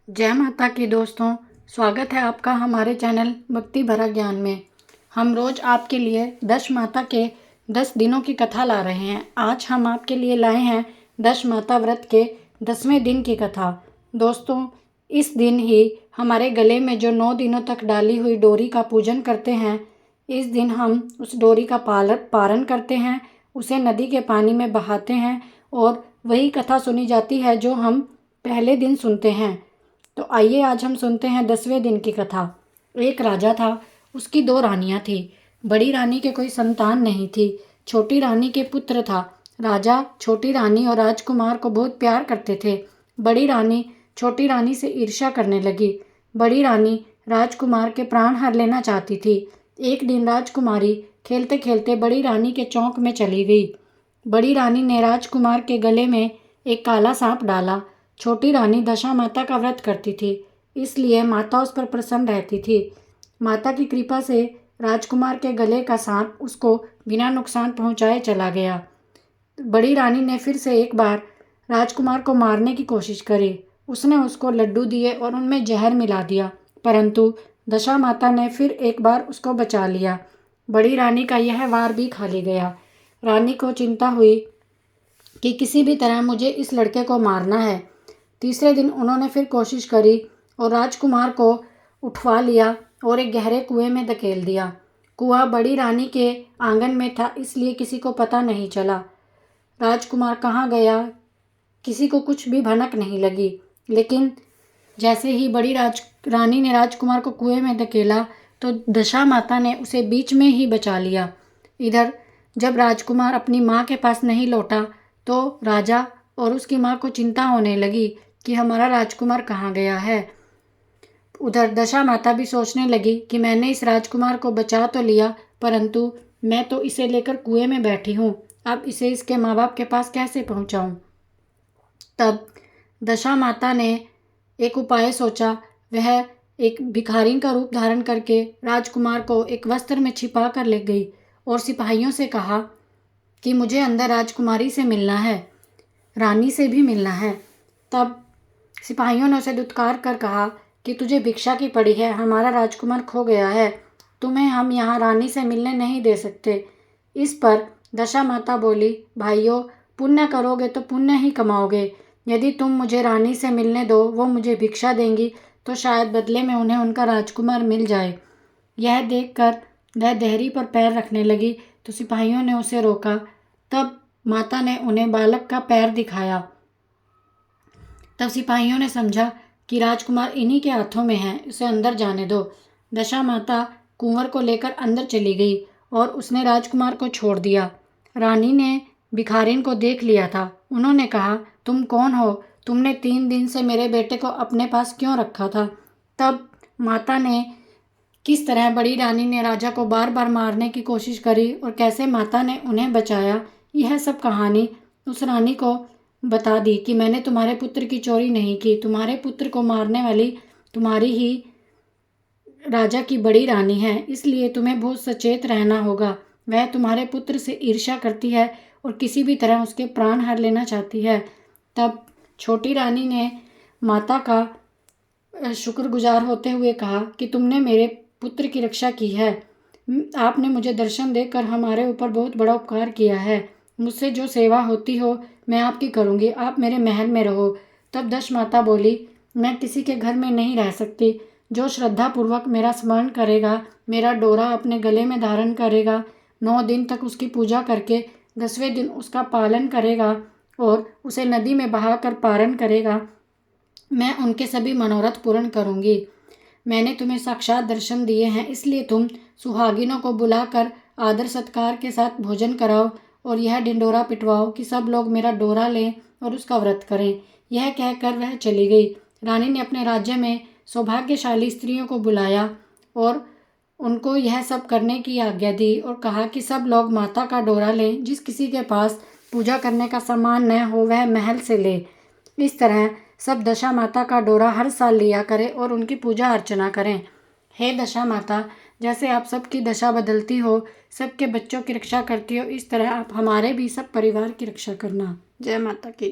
जय माता की दोस्तों, स्वागत है आपका हमारे चैनल भक्ति भरा ज्ञान में। हम रोज़ आपके लिए दश माता के 10 दिनों की कथा ला रहे हैं। आज हम आपके लिए लाए हैं दश माता व्रत के 10वें दिन की कथा। दोस्तों, इस दिन ही हमारे गले में जो 9 दिनों तक डाली हुई डोरी का पूजन करते हैं, इस दिन हम उस डोरी का पारण करते हैं, उसे नदी के पानी में बहाते हैं और वही कथा सुनी जाती है जो हम पहले दिन सुनते हैं। तो आइए आज हम सुनते हैं 10वें दिन की कथा। एक राजा था, उसकी 2 रानियां थी। बड़ी रानी के कोई संतान नहीं थी, छोटी रानी के पुत्र था। राजा छोटी रानी और राजकुमार को बहुत प्यार करते थे। बड़ी रानी छोटी रानी से ईर्ष्या करने लगी। बड़ी रानी राजकुमार के प्राण हर लेना चाहती थी। एक दिन राजकुमारी खेलते खेलते बड़ी रानी के चौक में चली गई। बड़ी रानी ने राजकुमार के गले में एक काला सांप डाला। छोटी रानी दशा माता का व्रत करती थी, इसलिए माता उस पर प्रसन्न रहती थी। माता की कृपा से राजकुमार के गले का सांप उसको बिना नुकसान पहुंचाए चला गया। बड़ी रानी ने फिर से एक बार राजकुमार को मारने की कोशिश करी। उसने उसको लड्डू दिए और उनमें जहर मिला दिया, परंतु दशा माता ने फिर एक बार उसको बचा लिया। बड़ी रानी का यह वार भी खाली गया। रानी को चिंता हुई कि किसी भी तरह मुझे इस लड़के को मारना है। तीसरे दिन उन्होंने फिर कोशिश करी और राजकुमार को उठवा लिया और एक गहरे कुएं में धकेल दिया। कुआं बड़ी रानी के आंगन में था, इसलिए किसी को पता नहीं चला राजकुमार कहाँ गया। किसी को कुछ भी भनक नहीं लगी। लेकिन जैसे ही बड़ी रानी ने राजकुमार को कुएं में धकेला तो दशा माता ने उसे बीच में ही बचा लिया। इधर जब राजकुमार अपनी माँ के पास नहीं लौटा तो राजा और उसकी माँ को चिंता होने लगी कि हमारा राजकुमार कहाँ गया है। उधर दशा माता भी सोचने लगी कि मैंने इस राजकुमार को बचा तो लिया, परंतु मैं तो इसे लेकर कुएं में बैठी हूँ। अब इसे इसके माँ बाप के पास कैसे पहुँचाऊँ। तब दशा माता ने एक उपाय सोचा। वह एक भिखारी का रूप धारण करके राजकुमार को एक वस्त्र में छिपा कर ले गई और सिपाहियों से कहा कि मुझे अंदर राजकुमारी से मिलना है, रानी से भी मिलना है। तब सिपाहियों ने उसे दुत्कार कर कहा कि तुझे भिक्षा की पड़ी है, हमारा राजकुमार खो गया है, तुम्हें हम यहाँ रानी से मिलने नहीं दे सकते। इस पर दशा माता बोली, भाइयों, पुण्य करोगे तो पुण्य ही कमाओगे। यदि तुम मुझे रानी से मिलने दो, वो मुझे भिक्षा देंगी, तो शायद बदले में उन्हें उनका राजकुमार मिल जाए। यह देखकर वह देहरी पर पैर रखने लगी तो सिपाहियों ने उसे रोका। तब माता ने उन्हें बालक का पैर दिखाया। तब सिपाहियों ने समझा कि राजकुमार इन्हीं के हाथों में है, उसे अंदर जाने दो। दशा माता कुंवर को लेकर अंदर चली गई और उसने राजकुमार को छोड़ दिया। रानी ने भिखारिन को देख लिया था। उन्होंने कहा, तुम कौन हो? तुमने 3 दिन से मेरे बेटे को अपने पास क्यों रखा था? तब माता ने किस तरह बड़ी रानी ने राजा को बार बार मारने की कोशिश करी और कैसे माता ने उन्हें बचाया, यह सब कहानी उस रानी को बता दी कि मैंने तुम्हारे पुत्र की चोरी नहीं की। तुम्हारे पुत्र को मारने वाली तुम्हारी ही राजा की बड़ी रानी है, इसलिए तुम्हें बहुत सचेत रहना होगा। वह तुम्हारे पुत्र से ईर्ष्या करती है और किसी भी तरह उसके प्राण हर लेना चाहती है। तब छोटी रानी ने माता का शुक्रगुजार होते हुए कहा कि तुमने मेरे पुत्र की रक्षा की है। आपने मुझे दर्शन देकर हमारे ऊपर बहुत बड़ा उपकार किया है। मुझसे जो सेवा होती हो मैं आपकी करूँगी, आप मेरे महल में रहो। तब दश माता बोली, मैं किसी के घर में नहीं रह सकती। जो श्रद्धापूर्वक मेरा स्मरण करेगा, मेरा डोरा अपने गले में धारण करेगा, 9 दिन तक उसकी पूजा करके 10वें दिन उसका पालन करेगा और उसे नदी में बहाकर पारण करेगा, मैं उनके सभी मनोरथ पूर्ण करूँगी। मैंने तुम्हें साक्षात दर्शन दिए हैं, इसलिए तुम सुहागिनों को बुलाकर आदर सत्कार के साथ भोजन कराओ और यह ढिंडोरा पिटवाओ कि सब लोग मेरा डोरा लें और उसका व्रत करें। यह कहकर वह चली गई। रानी ने अपने राज्य में सौभाग्यशाली स्त्रियों को बुलाया और उनको यह सब करने की आज्ञा दी और कहा कि सब लोग माता का डोरा लें। जिस किसी के पास पूजा करने का सामान न हो वह महल से ले। इस तरह सब दशा माता का डोरा हर साल लिया करें और उनकी पूजा अर्चना करें। हे दशा माता, जैसे आप सबकी दशा बदलती हो, सबके बच्चों की रक्षा करती हो, इस तरह आप हमारे भी सब परिवार की रक्षा करना। जय माता की।